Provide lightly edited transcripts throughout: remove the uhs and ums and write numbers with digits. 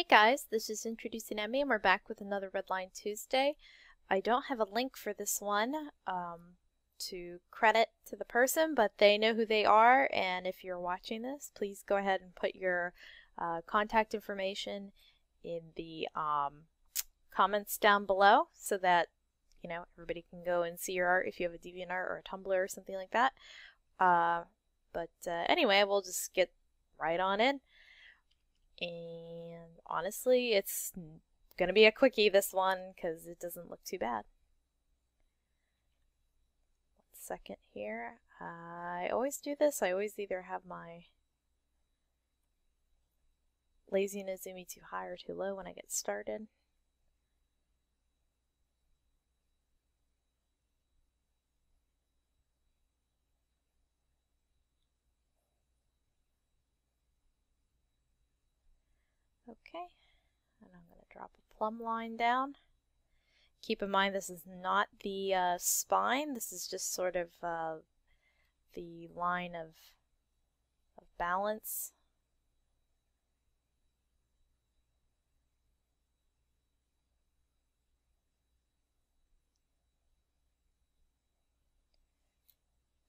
Hey guys, this is Introducing Emmy and we're back with another Redline Tuesday. I don't have a link for this one to credit to the person, but they know who they are, and if you're watching this, please go ahead and put your contact information in the comments down below so that everybody can go and see your art if you have a DeviantArt or a Tumblr or something like that. Anyway, we'll just get right on in. And honestly, it's gonna be a quickie, this one, because it doesn't look too bad. 1 second here. I always do this. I always either have my laziness emy too high or too low when I get started. Okay, and I'm going to drop a plumb line down. Keep in mind this is not the spine, this is just sort of the line of balance.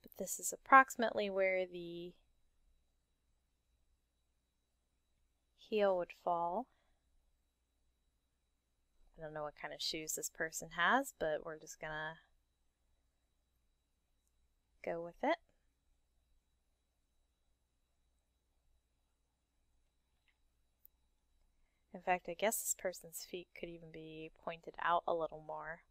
But this is approximately where the heel would fall. I don't know what kind of shoes this person has, but we're just gonna go with it. In fact, I guess this person's feet could even be pointed out a little more.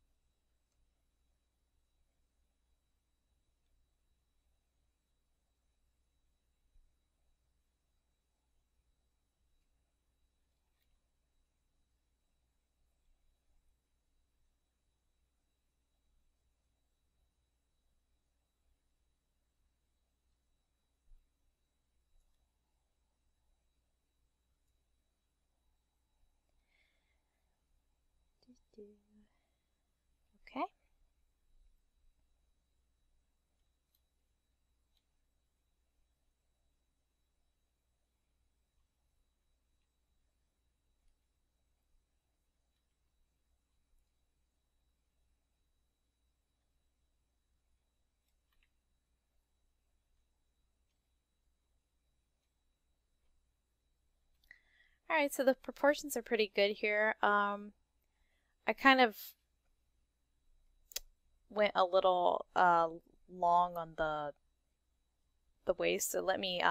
Okay. Alright, so the proportions are pretty good here. I kind of went a little long on the waist, so let me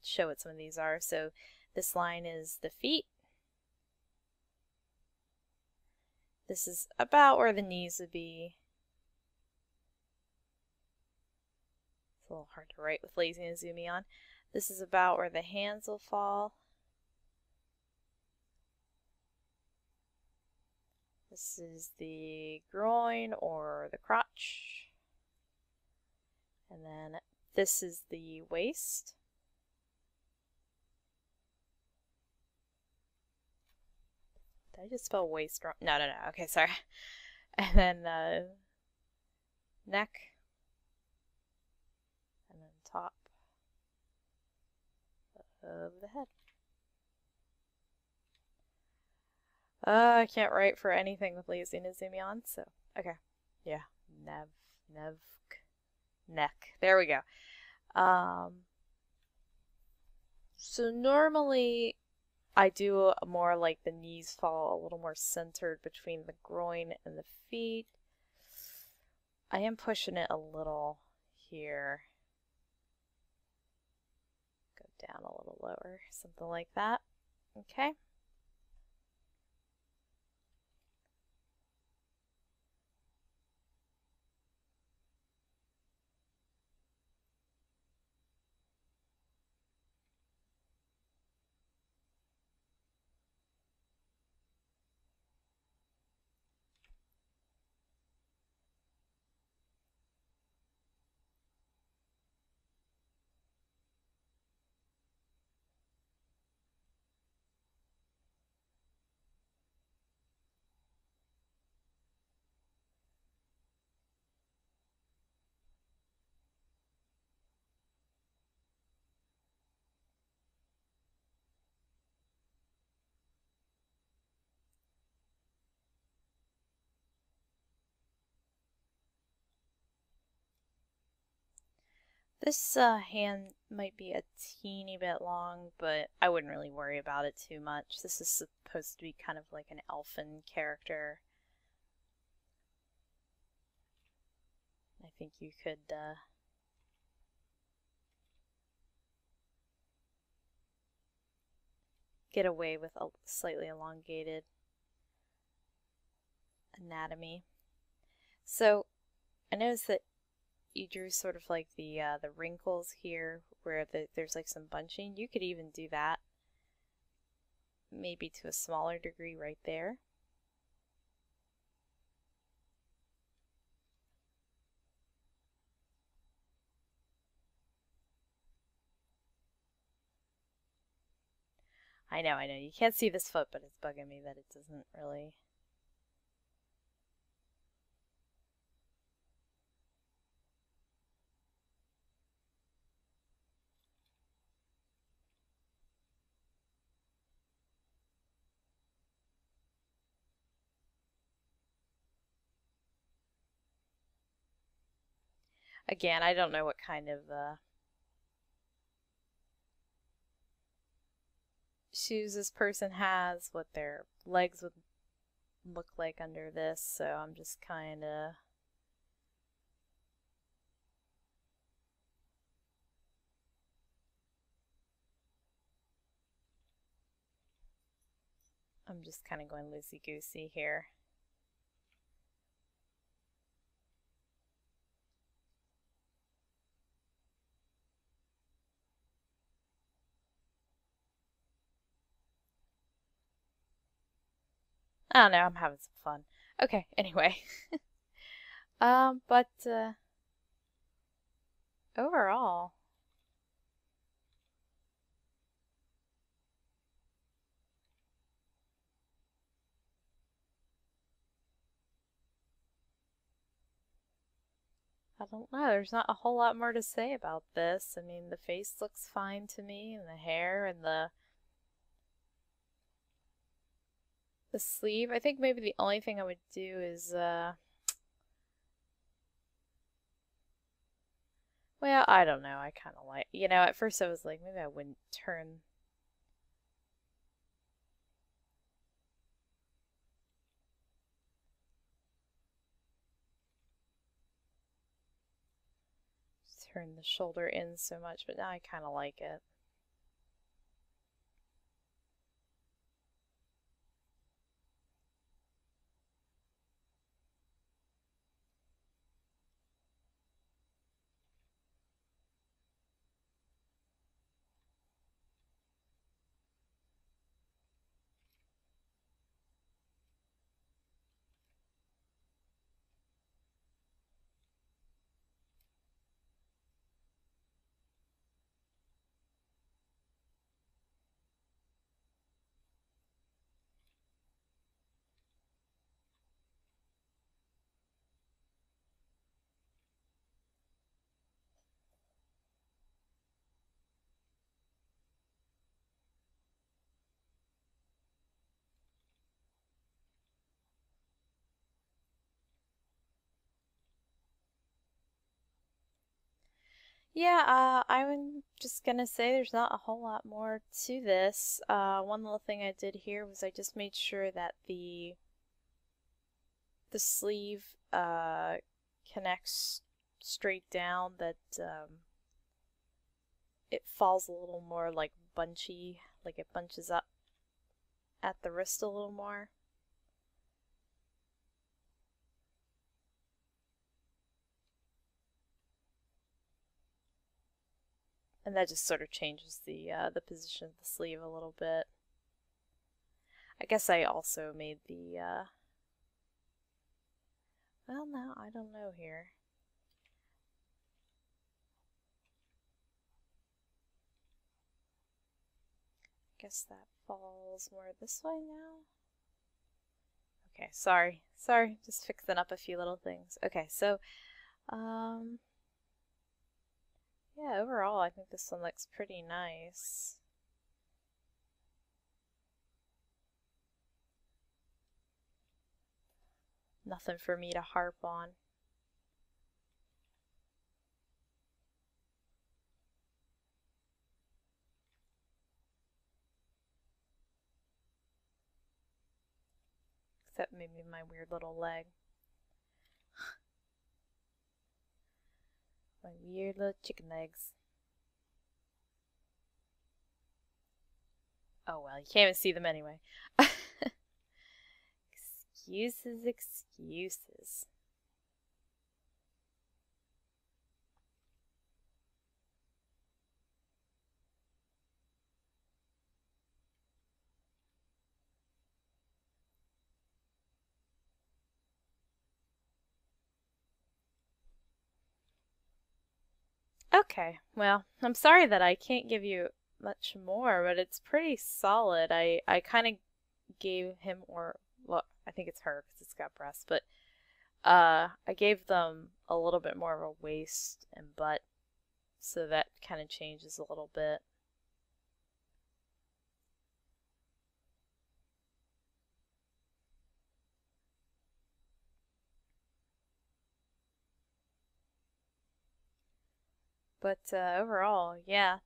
show what some of these are. So this line is the feet. This is about where the knees would be. It's a little hard to write with lazy and zoomy on. This is about where the hands will fall. This is the groin or the crotch. And then this is the waist. Did I just spell waist wrong? No. Okay, sorry. And then neck. And then top of the head. I can't write for anything with lazy and zoomy on, so okay. Yeah, neck. There we go. So normally I do more like the knees fall a little more centered between the groin and the feet. I am pushing it a little here. Go down a little lower, something like that. Okay. This hand might be a teeny bit long, but I wouldn't really worry about it too much. This is supposed to be kind of like an elfin character. I think you could get away with a slightly elongated anatomy. So I noticed that you drew sort of like the wrinkles here where there's like some bunching. You could even do that maybe to a smaller degree right there. I know, you can't see this foot, but it's bugging me that it doesn't really. Again, I don't know what kind of shoes this person has, what their legs would look like under this, so I'm just kind of going loosey-goosey here. I don't know, I'm having some fun. Okay, anyway. But overall, I don't know, there's not a whole lot more to say about this. I mean, the face looks fine to me, and the hair, and the sleeve. I think maybe the only thing I would do is, well, I don't know, I kind of like, at first I was like, maybe I wouldn't turn the shoulder in so much, but now I kind of like it. Yeah, I'm just gonna say there's not a whole lot more to this. One little thing I did here was I just made sure that the sleeve connects straight down, that it falls a little more like bunchy, like it bunches up at the wrist a little more. And that just sort of changes the position of the sleeve a little bit. I guess I also made the, well, no, I don't know here. I guess that falls more this way now. Okay, sorry, just fixing up a few little things. Okay, so, yeah, overall, I think this one looks pretty nice. Nothing for me to harp on. Except maybe my weird little leg. My weird little chicken legs. Oh well, you can't even see them anyway. Excuses, excuses. Okay, well, I'm sorry that I can't give you much more, but it's pretty solid. I kind of gave him, or, well, I think it's her because it's got breasts, but I gave them a little bit more of a waist and butt, so that kind of changes a little bit. But overall, yeah,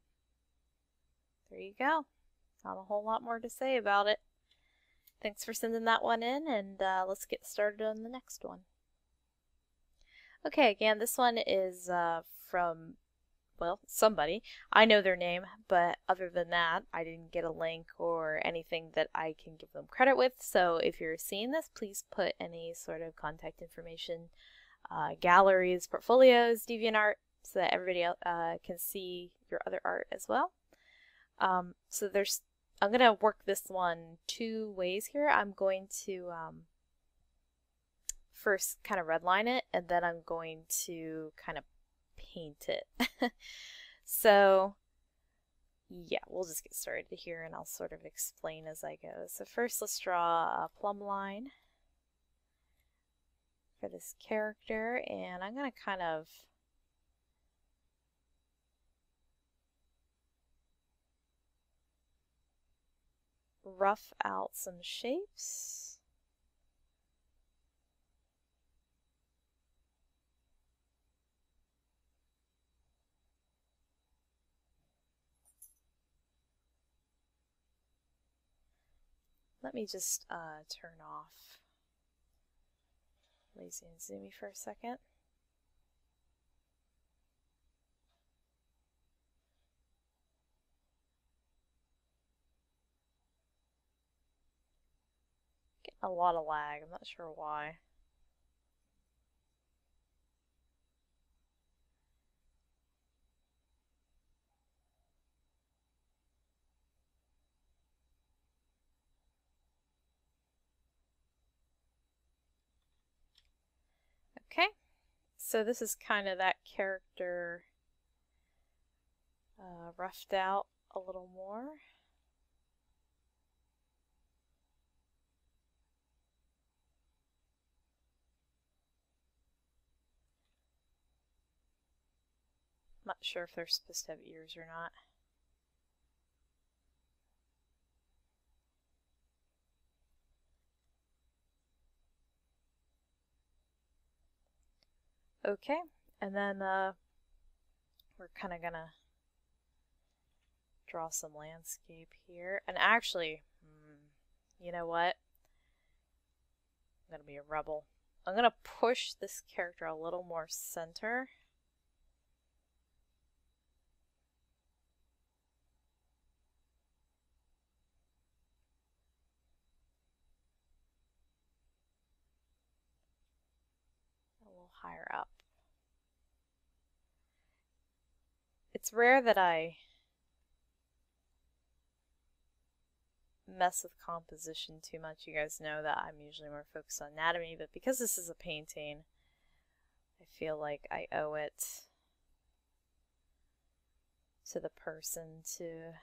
there you go. Not a whole lot more to say about it. Thanks for sending that one in, and let's get started on the next one. Okay, again, this one is from, well, somebody. I know their name, but other than that, I didn't get a link or anything that I can give them credit with. So if you're seeing this, please put any sort of contact information, galleries, portfolios, DeviantArt, so that everybody else, can see your other art as well. So I'm going to work this one two ways here. I'm going to first kind of redline it, and then I'm going to kind of paint it. So yeah, we'll just get started here and I'll sort of explain as I go. So first let's draw a plumb line for this character, and I'm going to kind of rough out some shapes. Let me just turn off lazy and zoomy for a second. Getting a lot of lag, I'm not sure why. Okay, so this is kind of that character roughed out a little more. Not sure if they're supposed to have ears or not. Okay, and then we're kind of gonna draw some landscape here. And actually, you know what? I'm gonna be a rebel. I'm gonna push this character a little more center. A little higher up. It's rare that I mess with composition too much. You guys know that I'm usually more focused on anatomy, but because this is a painting, I feel like I owe it to the person to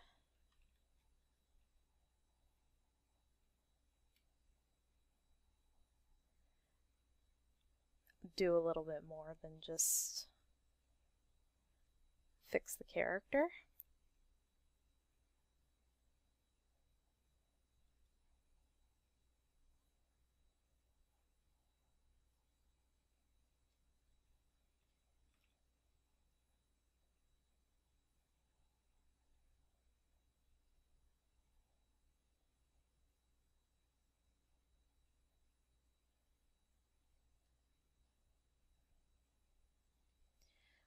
do a little bit more than just fix the character.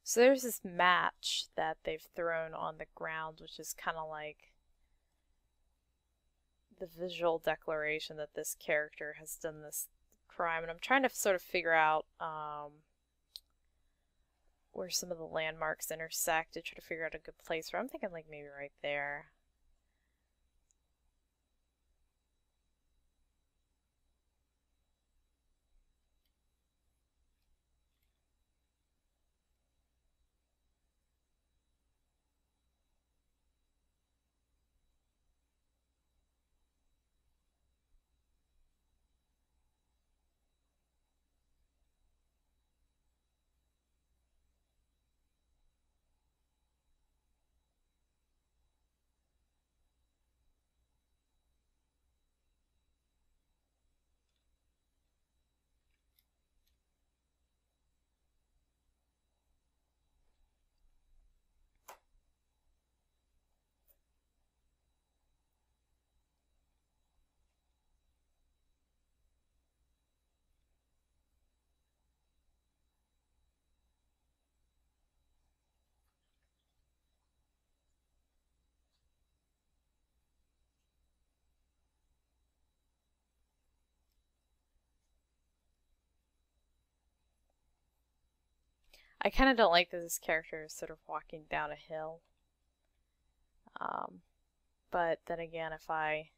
So there's this match that they've thrown on the ground, which is kind of like the visual declaration that this character has done this crime. And I'm trying to sort of figure out where some of the landmarks intersect to try to figure out a good place where I'm thinking like maybe right there. I kind of don't like that this character is sort of walking down a hill. But then again, if I...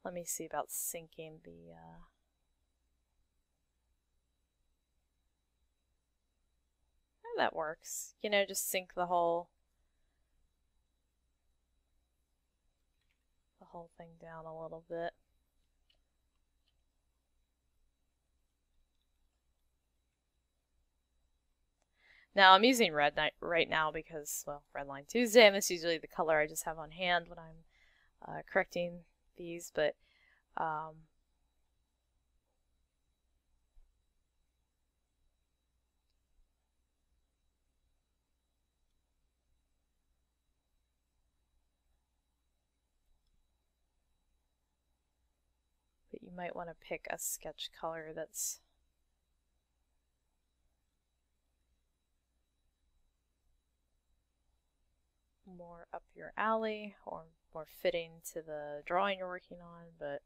Let me see about syncing the... Oh, that works. You know, just sync the whole thing down a little bit. Now I'm using red right now because, well, Redline Tuesday, and that's usually the color I just have on hand when I'm correcting these, but you might want to pick a sketch color that's more up your alley or more fitting to the drawing you're working on, but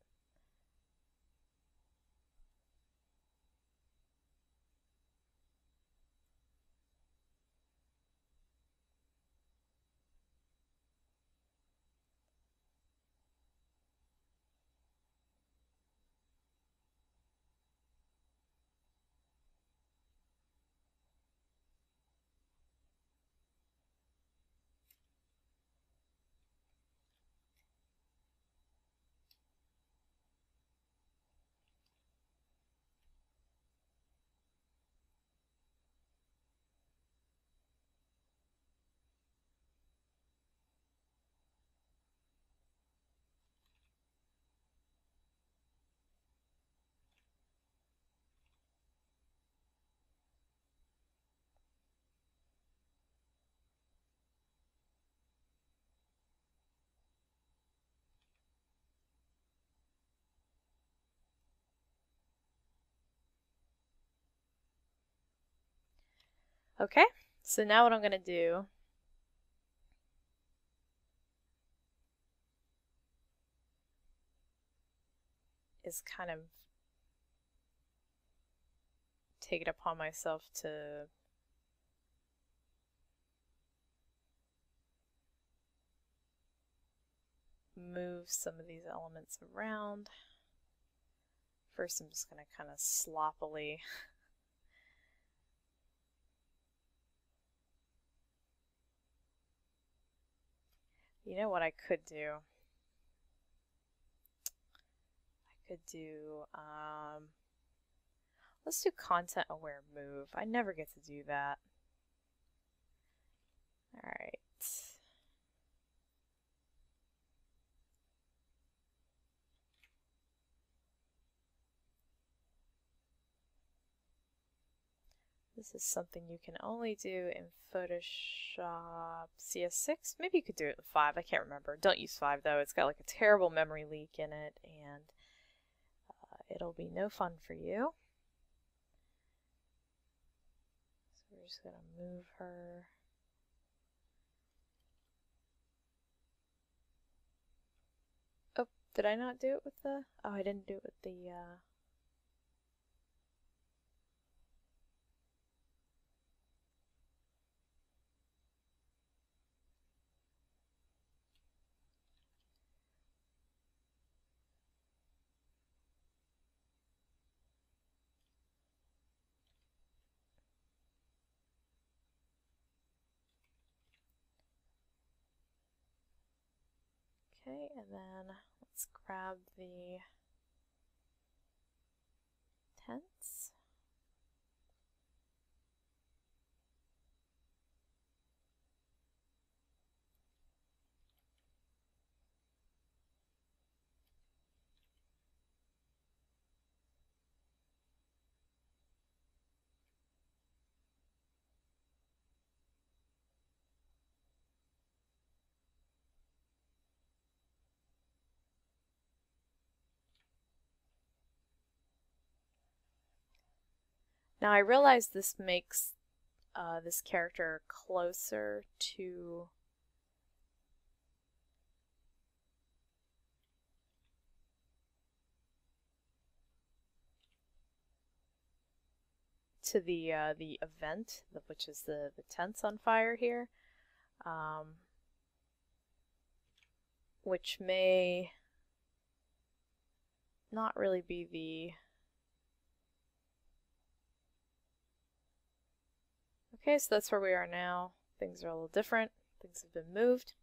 okay. So now what I'm going to do is kind of take it upon myself to move some of these elements around. First, I'm just going to kind of sloppily you know what I could do? I could do, let's do content aware move. I never get to do that. Alright. This is something you can only do in Photoshop CS6. Maybe you could do it in 5. I can't remember. Don't use 5 though. It's got like a terrible memory leak in it, and it'll be no fun for you. just gonna move her. Oh, did I not do it with the... Oh, I didn't do it with the... Okay, and then let's grab the tents. Now I realize this makes this character closer to the event, which is the tents on fire here, which may not really be the... Okay, so that's where we are now. Things are a little different. Things have been moved.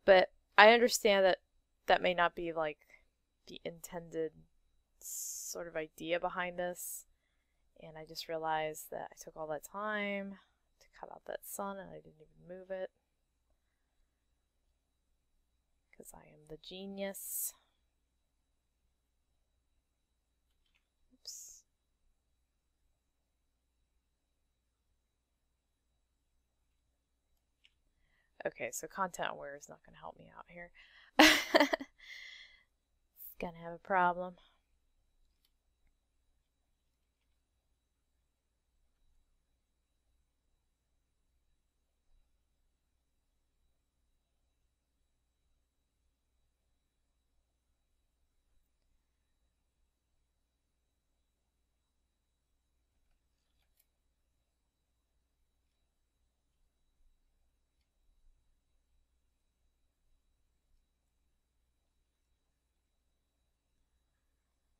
But I understand that that may not be like the intended sort of idea behind this. And I just realized that I took all that time to cut out that sun and I didn't even move it. Because I am the genius. Oops. Okay, so content aware is not going to help me out here. It's going to have a problem.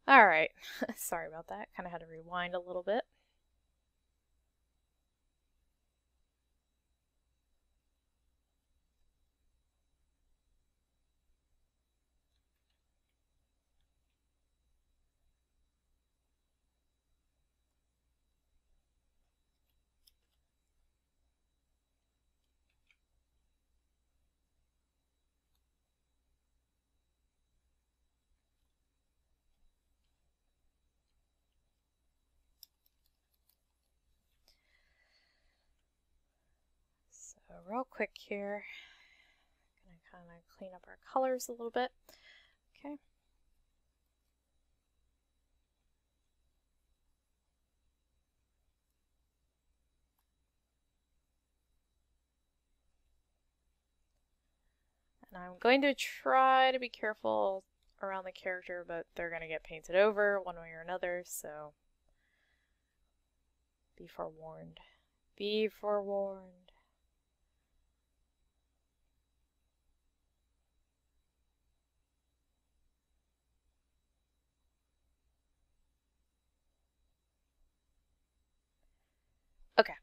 Alright, sorry about that. Kind of had to rewind a little bit. So real quick here, gonna kind of clean up our colors a little bit. Okay. And I'm going to try to be careful around the character, but they're going to get painted over one way or another, so be forewarned. Be forewarned. Okay.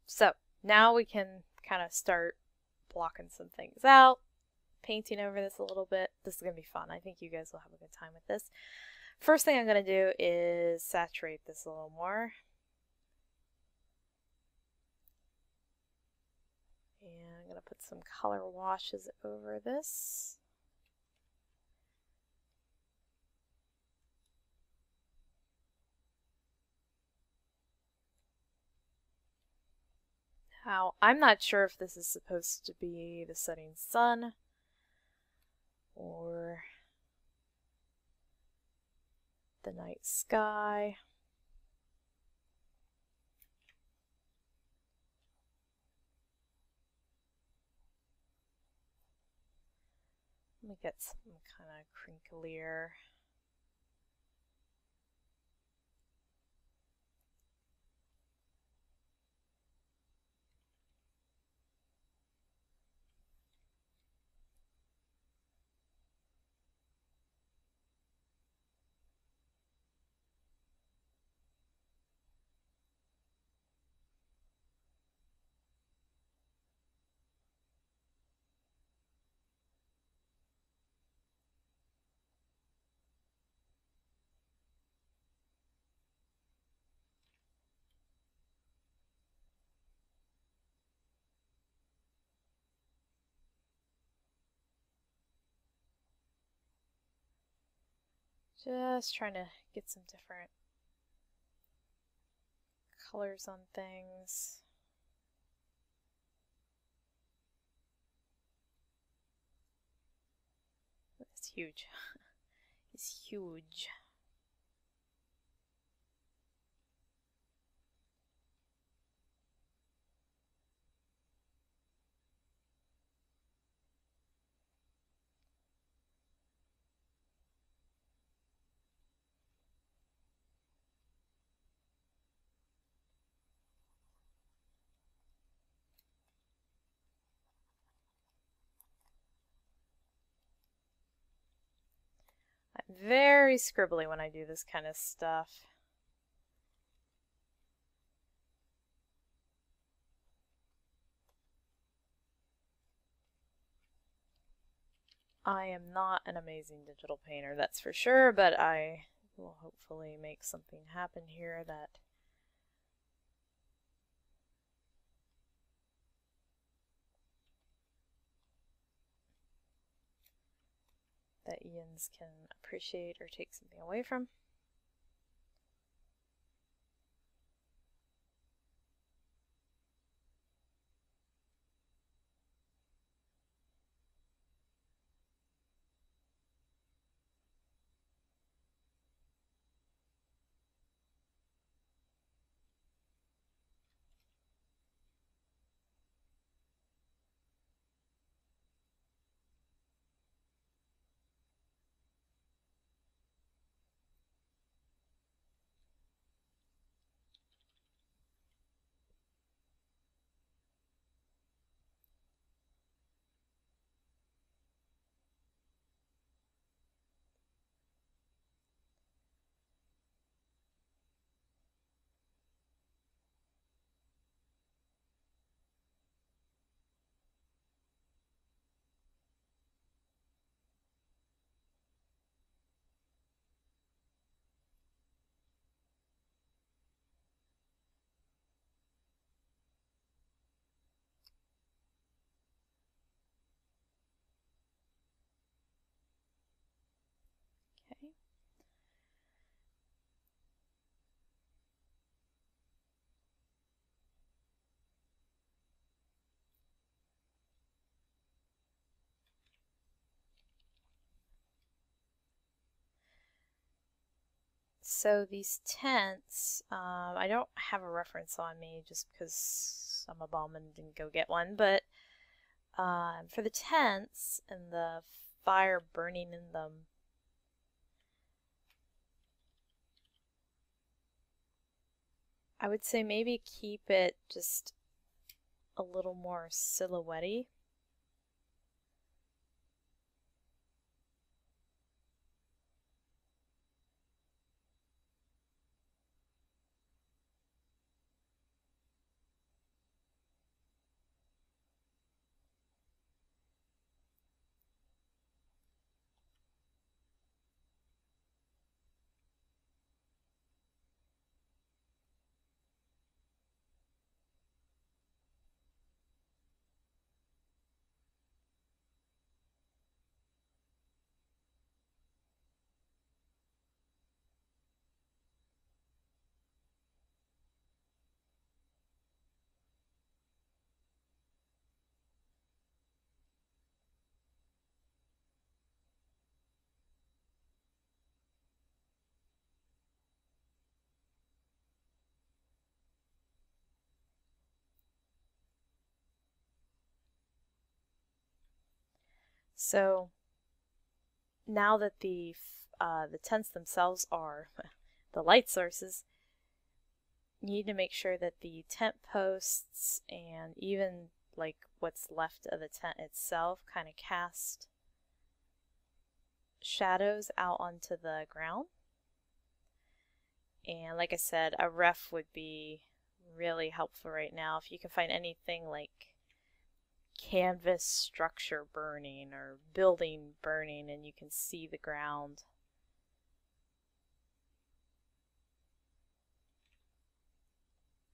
So now we can kind of start blocking some things out, painting over this a little bit. This is going to be fun. I think you guys will have a good time with this. First thing I'm going to do is saturate this a little more. And I'm going to put some color washes over this. Now, I'm not sure if this is supposed to be the setting sun or the night sky. Let me get some kind of crinklier. Just trying to get some different colors on things. It's huge. It's huge. I'm very scribbly when I do this kind of stuff. I am not an amazing digital painter, that's for sure, but I will hopefully make something happen here that Ian's can appreciate or take something away from. Okay. So these tents, I don't have a reference on me just because I'm a bum and didn't go get one, but for the tents and the fire burning in them, I would say maybe keep it just a little more silhouette-y. So now that the tents themselves are the light sources, you need to make sure that the tent posts and even like what's left of the tent itself kind of cast shadows out onto the ground. And like I said, a ref would be really helpful right now. If you can find anything like canvas structure burning or building burning and you can see the ground.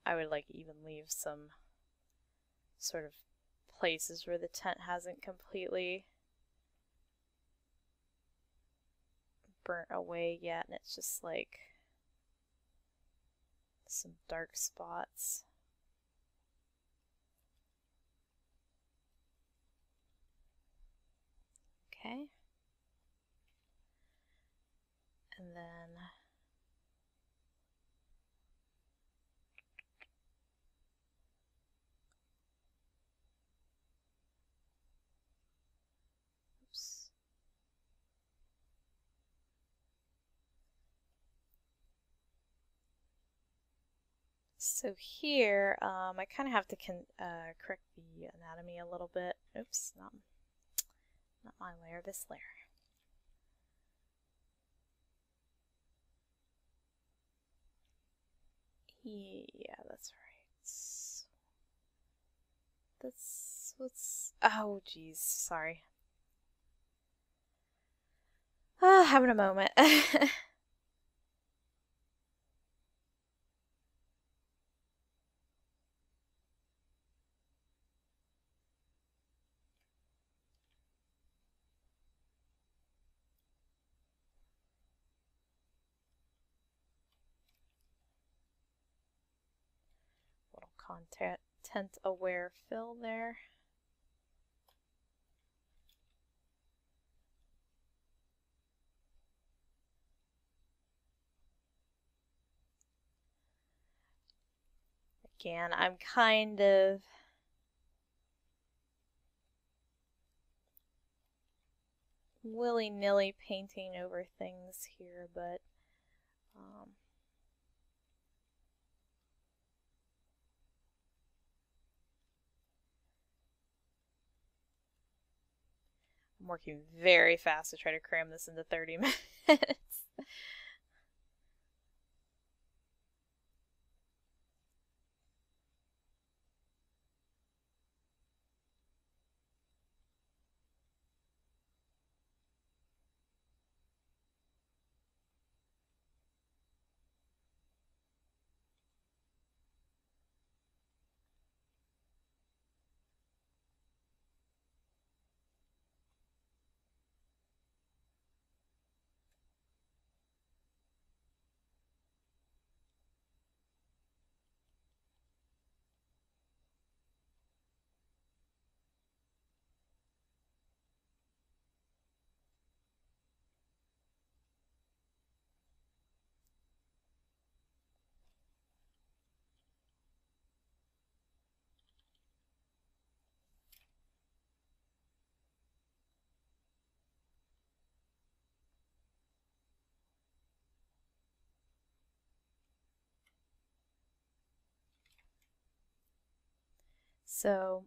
I would like even leave some sort of places where the tent hasn't completely burnt away yet, and it's just like some dark spots. Okay. And then oops. So here, I kind of have to correct the anatomy a little bit. Oops, not my layer, this layer. Yeah, that's right. That's what's... Oh, geez, sorry. Having a moment. Little content aware fill there. Again, I'm kind of willy-nilly painting over things here, but I'm working very fast to try to cram this into 30 minutes. So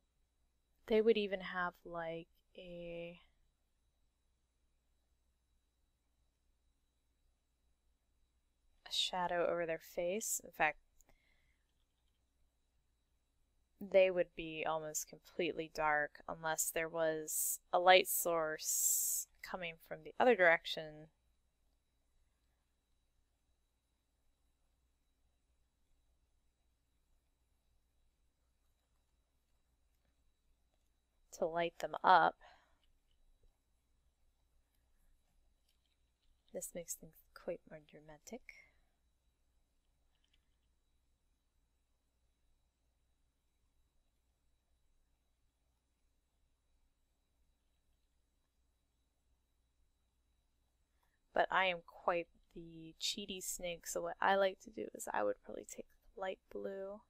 they would even have like a shadow over their face. In fact, they would be almost completely dark unless there was a light source coming from the other direction to light them up. This makes things quite more dramatic. But I am quite the cheaty snake, so what I like to do is I would probably take light blue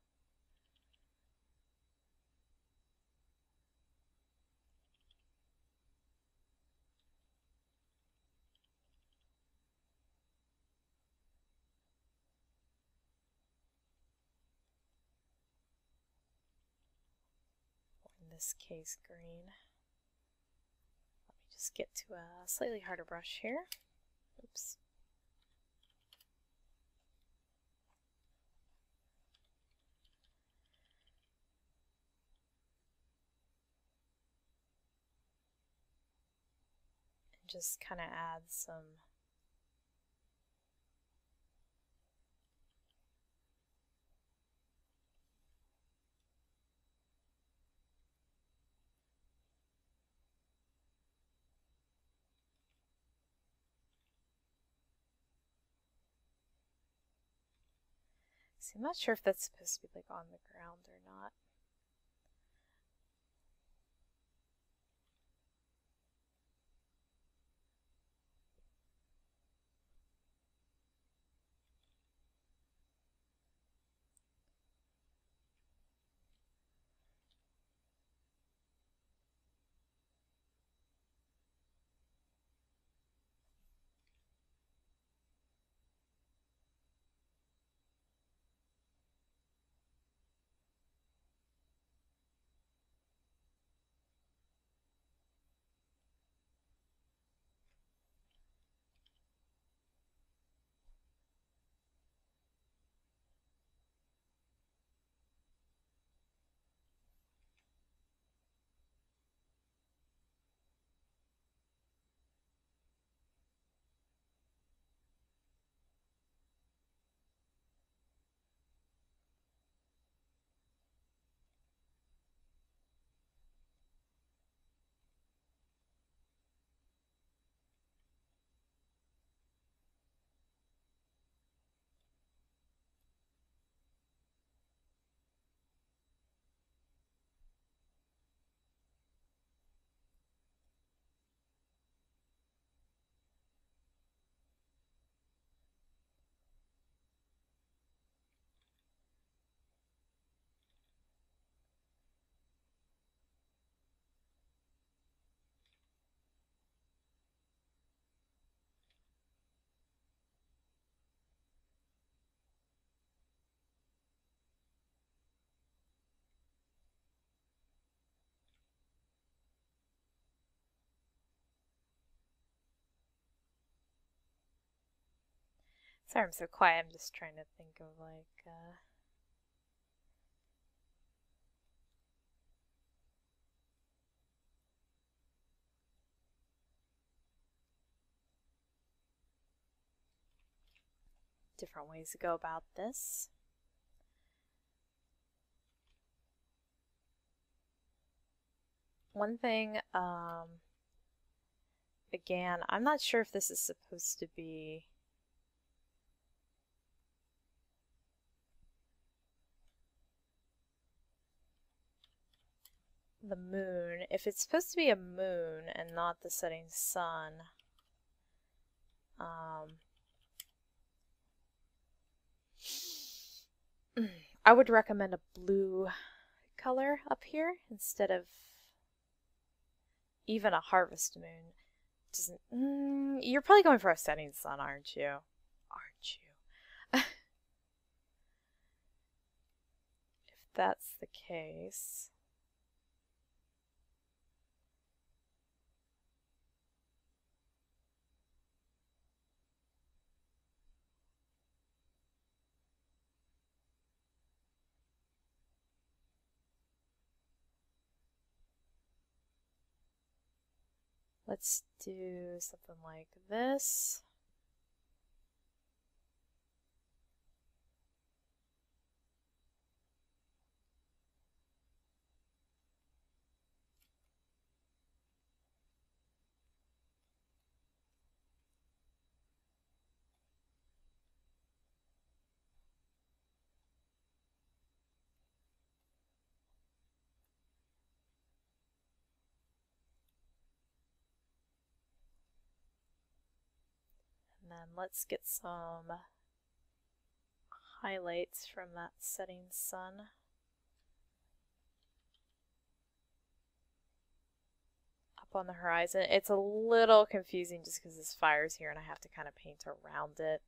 this case green. Let me just get to a slightly harder brush here. Oops. And just kind of add some See, I'm not sure if that's supposed to be like on the ground or not. Sorry I'm so quiet, I'm just trying to think of like different ways to go about this. One thing, again, I'm not sure if this is supposed to be the moon. If it's supposed to be a moon and not the setting sun, I would recommend a blue color up here instead of even a harvest moon. Doesn't you're probably going for a setting sun, aren't you? Aren't you? If that's the case, let's do something like this. And then let's get some highlights from that setting sun. Up on the horizon. It's a little confusing just because this fire's here and I have to kind of paint around it.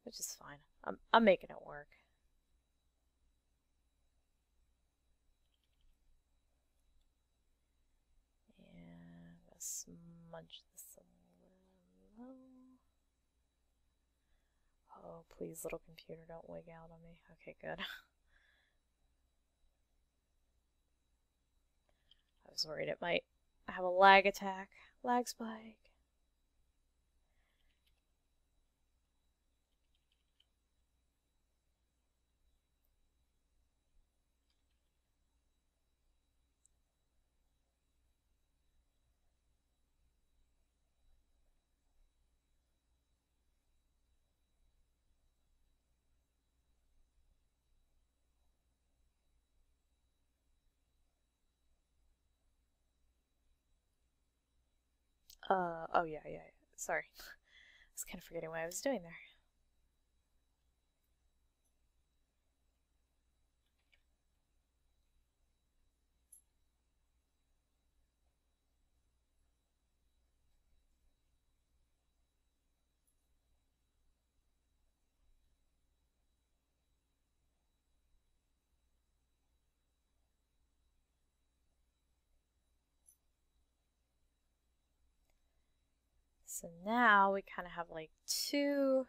Which is fine. I'm making it work. smudge this a little. Oh, please, little computer, don't wig out on me. Okay, good. I was worried it might have a lag attack. Lag spike. Oh yeah. Sorry. I was kind of forgetting what I was doing there. So now we kind of have like two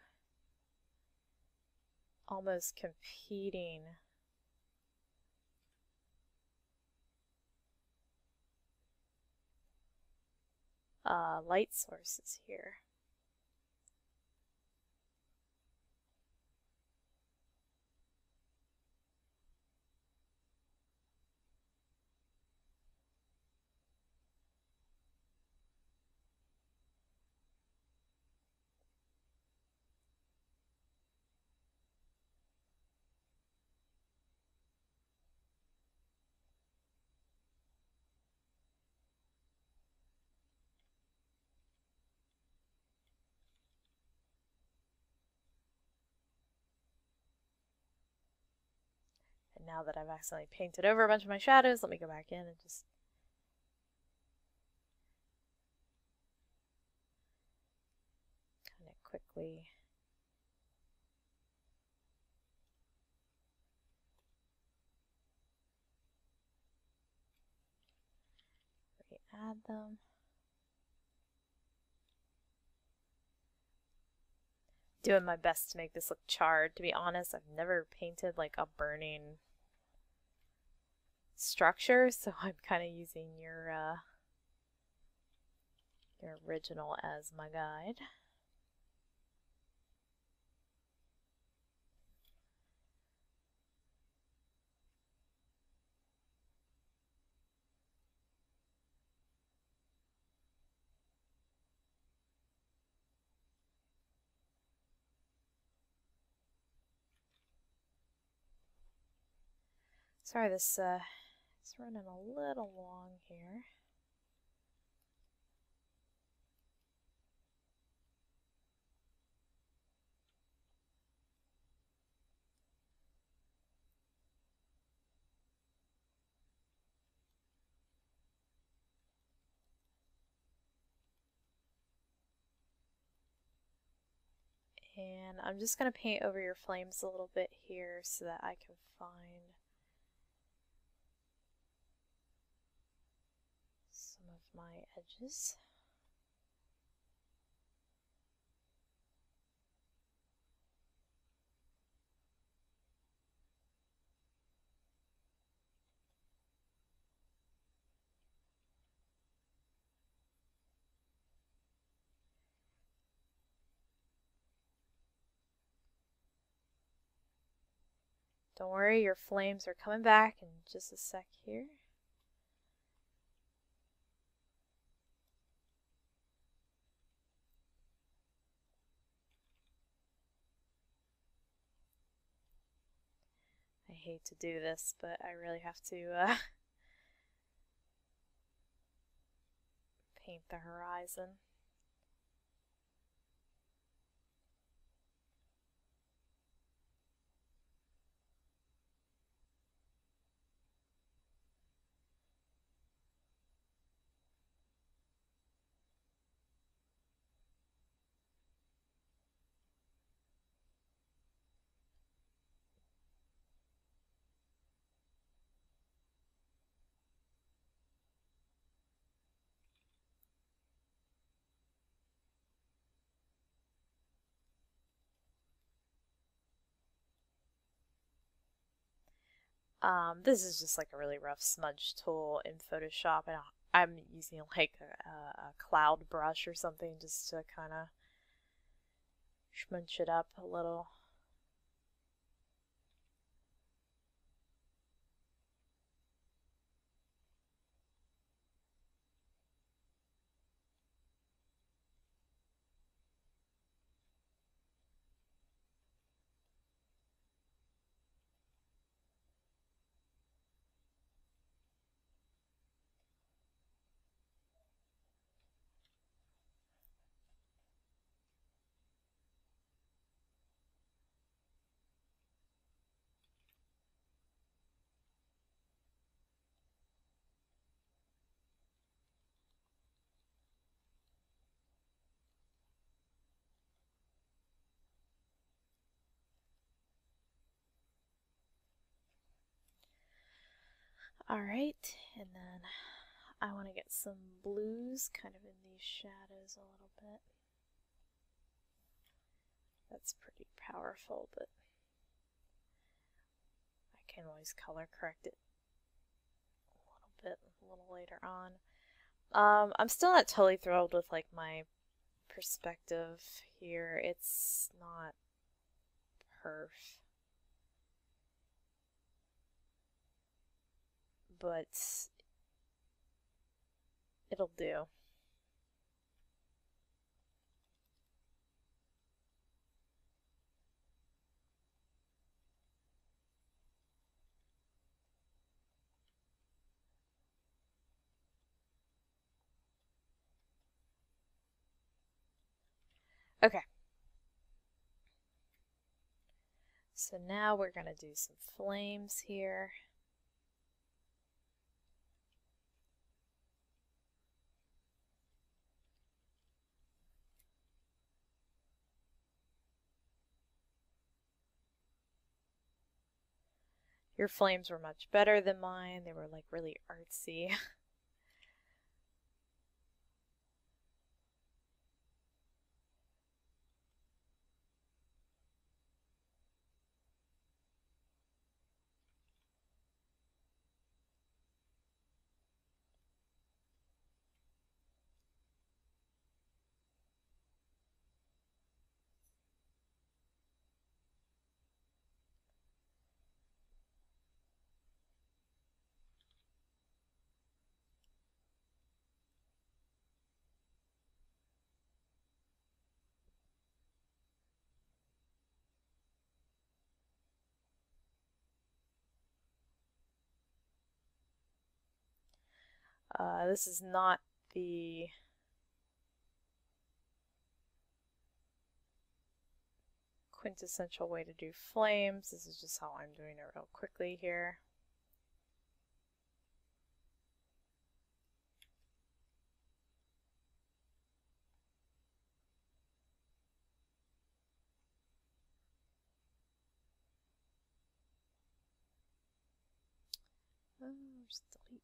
almost competing light sources here. And now that I've accidentally painted over a bunch of my shadows, let me go back in and just kind of quickly re-add them. Doing my best to make this look charred. To be honest, I've never painted like a burning structure, so I'm kind of using your original as my guide. Sorry, this it's running a little long here. And I'm just going to paint over your flames a little bit here so that I can find some of my edges. Don't worry, your flames are coming back in just a sec here. I hate to do this, but I really have to paint the horizon. This is just like a really rough smudge tool in Photoshop, and I'm using like a cloud brush or something just to kind of smudge it up a little. Alright, and then I want to get some blues kind of in these shadows a little bit. That's pretty powerful, but I can always color correct it a little later on. I'm still not totally thrilled with like my perspective here. It's not perf. But it'll do. Okay. So now we're going to do some flames here. Your flames were much better than mine. They were like really artsy. This is not the quintessential way to do flames. This is just how I'm doing it real quickly here. Just delete.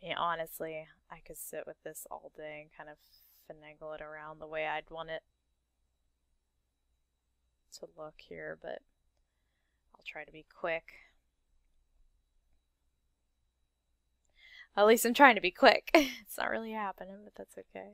I mean, honestly, I could sit with this all day and kind of finagle it around the way I'd want it to look here, but I'll try to be quick. At least I'm trying to be quick. It's not really happening, but that's okay.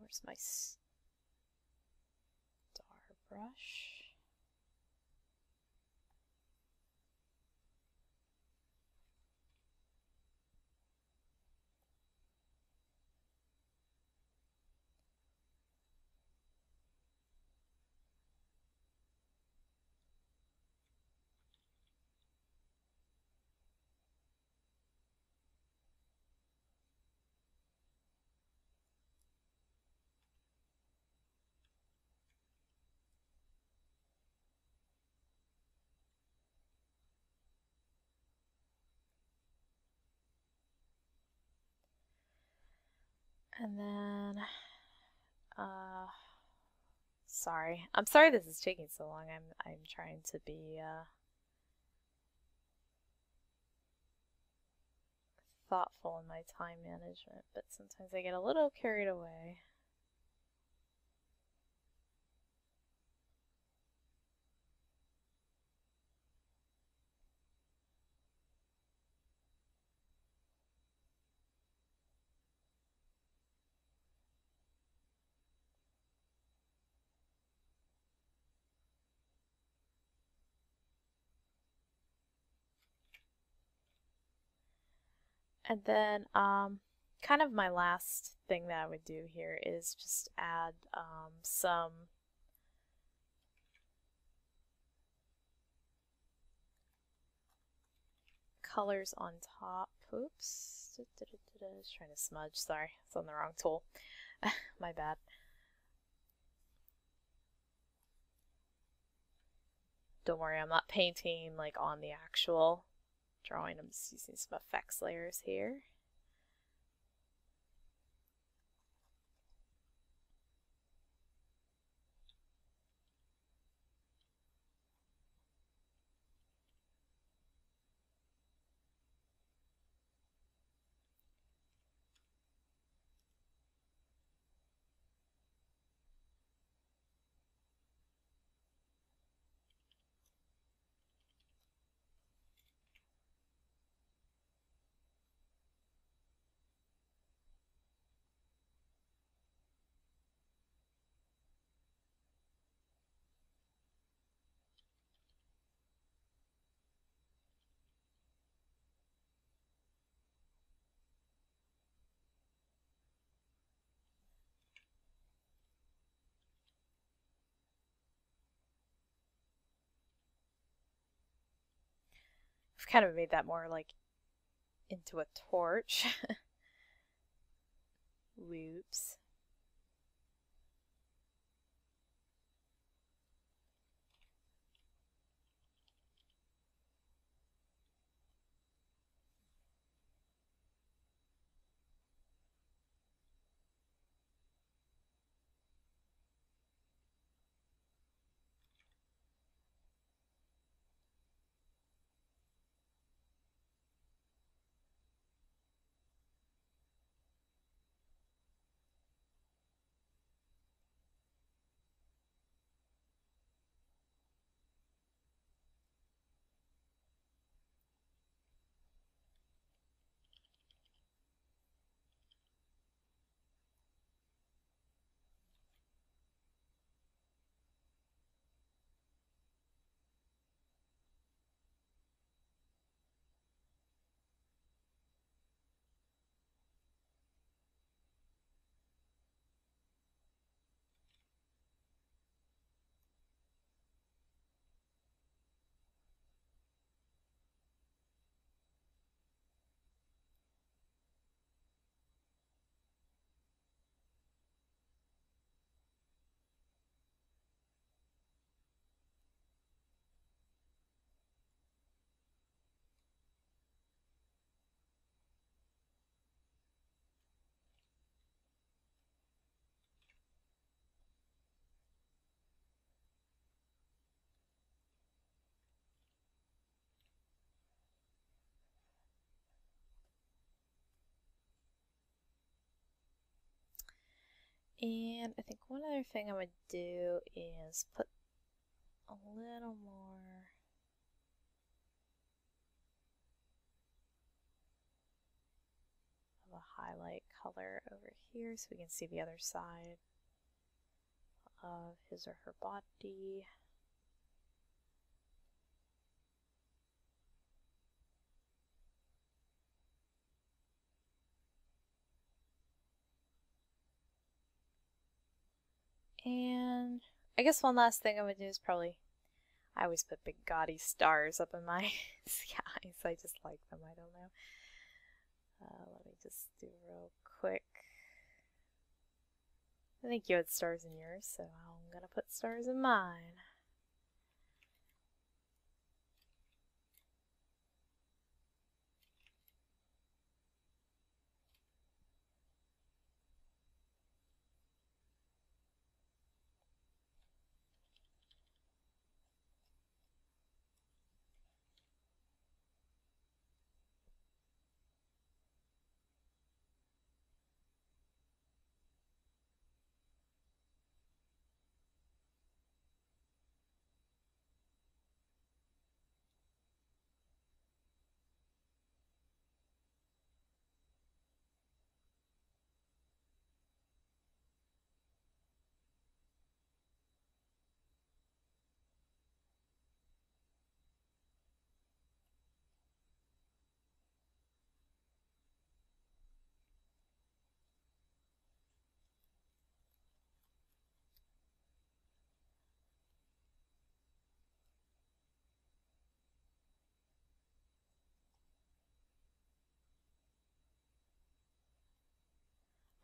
Where's my star brush? And then, sorry. I'm sorry this is taking so long. I'm trying to be thoughtful in my time management, but sometimes I get a little carried away. And then kind of my last thing that I would do here is just add some colors on top. Oops. Just trying to smudge. Sorry, it's on the wrong tool. My bad. Don't worry, I'm not painting like on the actual drawing. I'm just using some effects layers here. I've kind of made that more like into a torch. Whoops. And I think one other thing I would do is put a little more of a highlight color over here so we can see the other side of his or her body. And I guess one last thing I would do is probably, I always put big gaudy stars up in my skies. I just like them, I don't know. Let me just do real quick. I think you had stars in yours, so I'm gonna put stars in mine.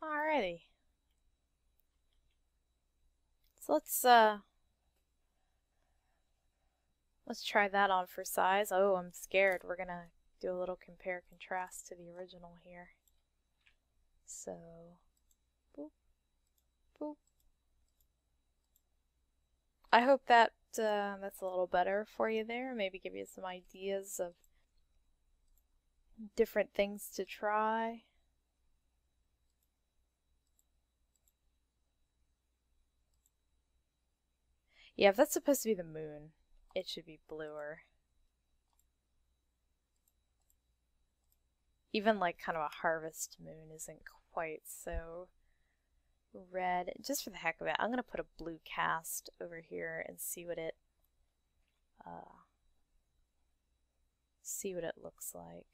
Alrighty. So let's try that on for size. Oh, I'm scared. We're gonna do a little compare contrast to the original here. So, boop, boop. I hope that that's a little better for you there. Maybe give you some ideas of different things to try. Yeah, if that's supposed to be the moon, it should be bluer. Even like kind of a harvest moon isn't quite so red. Just for the heck of it, I'm going to put a blue cast over here and see what it looks like.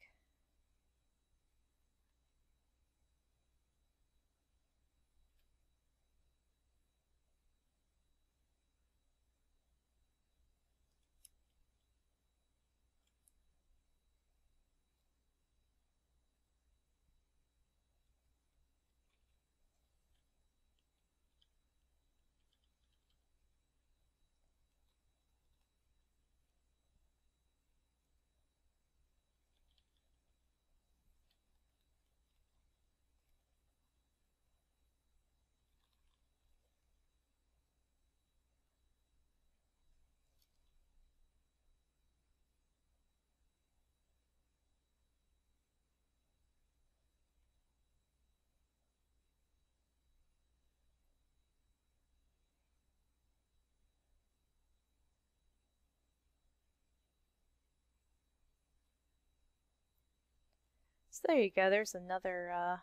So there you go, there's another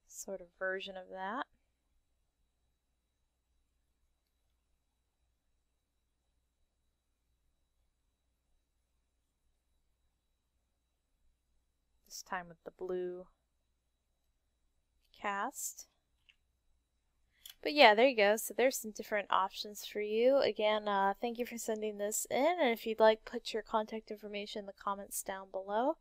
sort of version of that. This time with the blue cast. But yeah, there you go. So there's some different options for you. Again, thank you for sending this in. And if you'd like, put your contact information in the comments down below.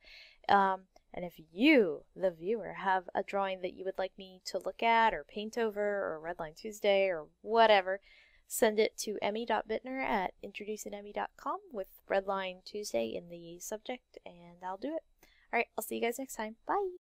And if you, the viewer, have a drawing that you would like me to look at or paint over or Redline Tuesday or whatever, send it to emy.bitner at IntroducingEmy.com with Redline Tuesday in the subject, and I'll do it. Alright, I'll see you guys next time. Bye!